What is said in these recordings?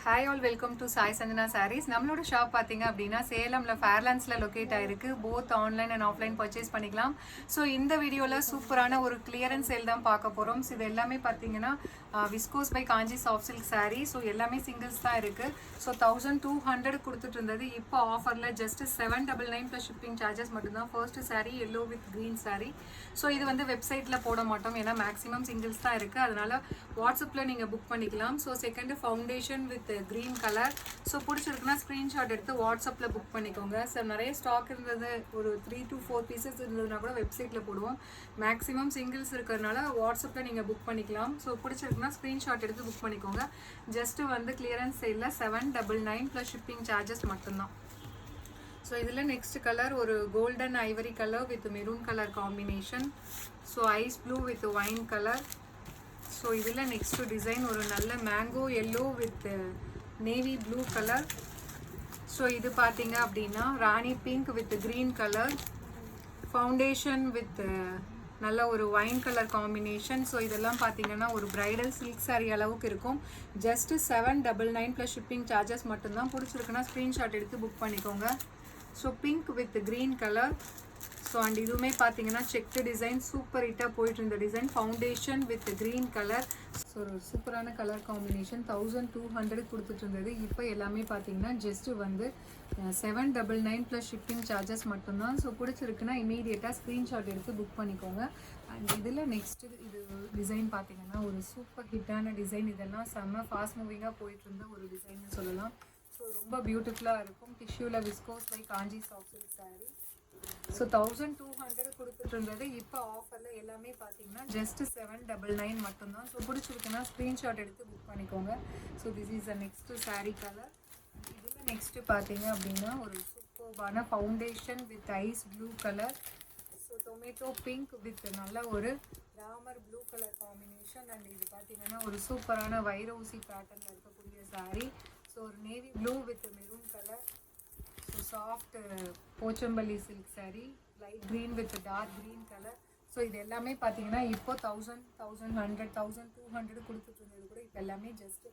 Hi all, welcome to Sai Chandana sarees. நம்மளோட shop பார்த்தீங்க அப்படின்னா சேலமில் ஃபேர்லாண்ட்ஸில் லொக்கேட் ஆயிருக்கு. Both online and offline purchase பண்ணிக்கலாம். ஸோ இந்த வீடியோவில் சூப்பரான ஒரு கிளியரன்ஸ் சேல் தான் பார்க்க போகிறோம். ஸோ இது எல்லாமே பார்த்தீங்கன்னா viscose by Kanchi soft silk saree. So எல்லாமே சிங்கிள்ஸ் தான் இருக்குது. ஸோ 1200 கொடுத்துட்டு இருந்தது. இப்போ ஆஃபரில் ஜஸ்ட் 799 ப்ளஸ் ஷிப்பிங் சார்ஜஸ் மட்டும்தான். First saree yellow with green saree. So இது வந்து வெப்சைட்டில் போட மாட்டோம், ஏன்னா மேக்ஸிமம் சிங்கிள்ஸ் தான் இருக்குது. அதனால் வாட்ஸ்அப்பில் நீங்கள் புக் பண்ணிக்கலாம். So second foundation with green colour. So பிடிச்சிருக்குன்னா ஸ்க்ரீன்ஷாட் எடுத்து வாட்ஸ்அப்பில் புக் பண்ணிக்கோங்க. சார் நிறைய ஸ்டாக் இருந்தது, ஒரு 3 to 4 பீசஸ் இருந்ததுன்னா கூட வெப்சைட்டில் போடுவோம். மேக்ஸிமம் சிங்கிள்ஸ் இருக்கிறதுனால வாட்ஸ்அப்பில் நீங்கள் புக் பண்ணிக்கலாம். ஸோ பிடிச்சிருக்குன்னா ஸ்க்ரீன்ஷாட் எடுத்து புக் பண்ணிக்கோங்க. ஜஸ்ட்டு வந்து கிளியரன்ஸ் சேலில் 799 ப்ளஸ் ஷிப்பிங் சார்ஜஸ் மட்டும்தான். ஸோ இதில் நெக்ஸ்ட் கலர் ஒரு golden ivory colour with maroon colour combination. So ice blue with wine colour. So இதில் நெக்ஸ்ட் டிசைன் ஒரு நல்ல mango yellow with navy blue colour. So இது பார்த்தீங்க அப்படின்னா rani pink with green colour. Foundation with நல்ல ஒரு wine colour combination. So இதெல்லாம் பார்த்தீங்கன்னா ஒரு பிரைடல் சில்க் சாரீ அளவுக்கு இருக்கும். ஜஸ்ட்டு 799 ப்ளஸ் ஷிப்பிங் சார்ஜஸ் மட்டும்தான். பிடிச்சிருக்குன்னா ஸ்க்ரீன்ஷாட் எடுத்து புக் பண்ணிக்கோங்க. So pink with green colour. So and இதுவுமே பார்த்தீங்கன்னா செக்டு டிசைன், சூப்பர் ஹிட்டாக போயிட்டு இருந்த design. Foundation with green colour. So ஒரு சூப்பரான கலர் காம்பினேஷன். 1200 கொடுத்துட்டு இருந்தது. இப்போ எல்லாமே பார்த்தீங்கன்னா ஜஸ்ட்டு வந்து 799 ப்ளஸ் ஷிப்பிங் சார்ஜஸ் மட்டும்தான். ஸோ பிடிச்சிருக்குன்னா இமீடியட்டாக ஸ்க்ரீன்ஷாட் எடுத்து புக் பண்ணிக்கோங்க. அண்ட் இதில் நெக்ஸ்ட்டு இது டிசைன் பார்த்தீங்கன்னா ஒரு சூப்பர் ஹிட்டான டிசைன். இதெல்லாம் செம்ம ஃபாஸ்ட் மூவிங்காக போயிட்டு இருந்த ஒரு டிசைன்னு சொல்லலாம். ஸோ ரொம்ப பியூட்டிஃபுல்லாக இருக்கும். டிஷ்யூவில் viscose by Kanchi soft silk saree. So 1200 கொடுத்துட்டு இருந்தது. இப்போ ஆஃபரில் எல்லாமே பார்த்தீங்கன்னா ஜஸ்ட் 799 மட்டும்தான். ஸோ பிடிச்சிருக்குன்னா ஸ்க்ரீன்ஷாட் எடுத்து புக் பண்ணிக்கோங்க. So this is the next saree colour. இதில் நெக்ஸ்ட்டு பார்த்தீங்க அப்படின்னா ஒரு சூப்பர்பான foundation with ice blue colour. So tomato pink with நல்ல ஒரு Ramar blue colour combination. And இது பார்த்தீங்கன்னா ஒரு சூப்பரான வைரூசி பேட்டர்னில் இருக்கக்கூடிய சாரீ. ஸோ ஒரு navy blue with maroon colour. So soft Pochampalli silk saree, light green with dark green colour. So இது எல்லாமே பார்த்தீங்கன்னா இப்போ 1000, 1100, 1200 கொடுத்துட்டு இருந்தது கூட இப்போ எல்லாமே ஜஸ்ட்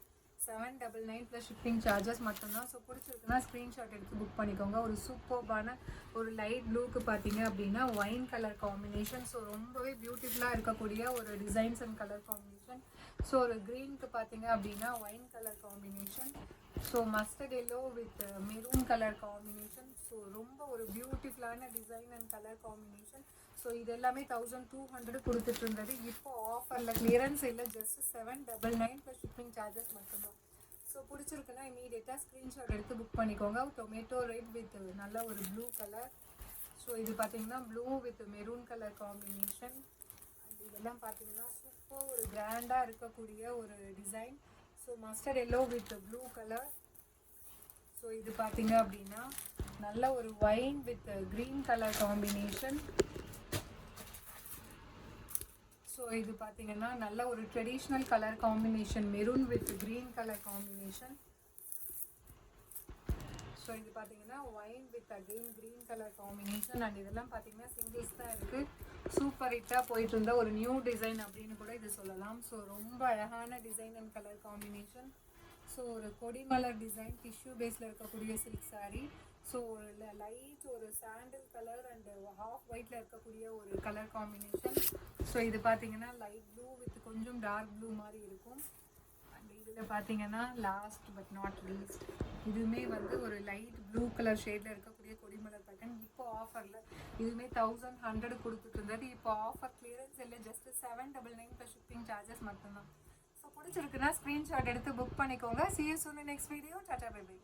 799 ப்ளஸ் ஷிப்பிங் சார்ஜஸ் மட்டும்தான். ஸோ பிடிச்சிருக்குன்னா ஸ்க்ரீன்ஷாட் எடுத்து புக் பண்ணிக்கோங்க. ஒரு சூப்பர்பான ஒரு லைட் ப்ளூக்கு பார்த்தீங்க அப்படின்னா ஒயின் கலர் காம்பினேஷன். ஸோ ரொம்பவே பியூட்டிஃபுல்லாக இருக்கக்கூடிய ஒரு designs and colour combination. So ஒரு க்ரீனுக்கு பார்த்தீங்க அப்படின்னா wine colour combination. So mustard yellow with maroon colour combination. So ரொம்ப ஒரு பியூட்டிஃபுல்லான design and colour combination. So இது எல்லாமே 1200 கொடுத்துட்டு இருந்தது. இப்போ ஆஃபரில் கிளியரன்ஸ் இல்லை, ஜஸ்ட் 799 ப்ளஸ் ஷிப்பிங் சார்ஜஸ் மட்டும்தான். ஸோ பிடிச்சிருக்குன்னா இமீடியட்டாக ஸ்க்ரீன்ஷாட் எடுத்து புக் பண்ணிக்கோங்க. டொமேட்டோ ரெட் வித் நல்ல ஒரு ப்ளூ கலர். ஸோ இது பார்த்தீங்கன்னா blue with maroon colour combination. இதெல்லாம் பார்த்தீங்கன்னா சூப்பர் ஒரு கிராண்டாக இருக்கக்கூடிய ஒரு design. So mustard yellow with blue colour. So இது பார்த்தீங்க அப்படின்னா நல்ல ஒரு wine with green colour combination. So இது பார்த்தீங்கன்னா நல்ல ஒரு traditional colour combination, maroon with green colour combination. So இது பார்த்தீங்கன்னா wine with again green colour combination. And இதெல்லாம் பார்த்தீங்கன்னா சிங்கிள்ஸ் தான் இருக்குது. சூப்பர் ஹிட்டாக போயிட்டு இருந்த ஒரு நியூ டிசைன் அப்படின்னு கூட இது சொல்லலாம். ஸோ ரொம்ப அழகான design and colour combination. So ஒரு கொடிமலர் டிசைன், டிஷ்யூ பேஸில் இருக்கக்கூடிய சில்க் சாரீ. ஸோ ஒரு லைட் ஒரு சாண்டில் கலர் அண்ட் ஹாஃப் ஒயிட்டில் இருக்கக்கூடிய ஒரு கலர் காம்பினேஷன். ஸோ இது பார்த்தீங்கன்னா லைட் ப்ளூ வித் கொஞ்சம் டார்க் ப்ளூ மாதிரி இருக்கும். அண்ட் இதில் பார்த்தீங்கன்னா லாஸ்ட் பட் நாட் லீஸ்ட் இதுவுமே வந்து ஒரு லைட் ப்ளூ கலர் ஷேடில் இருக்கக்கூடிய கொடிமலர் பேட்டர்ன். இப்போ ஆஃபரில் இதுவுமே 1100 கொடுத்துட்டு இருந்தது. இப்போ ஆஃபர் கிளியரன்ஸ் இல்லை, ஜஸ்ட் 799 ப்ளஸ் ஷிப்பிங் சார்ஜஸ் மட்டும்தான். ஸோ பிடிச்சிருக்குன்னா ஸ்க்ரீன்ஷாட் எடுத்து புக் பண்ணிக்கோங்க. See you soon in next video. Tata bye by.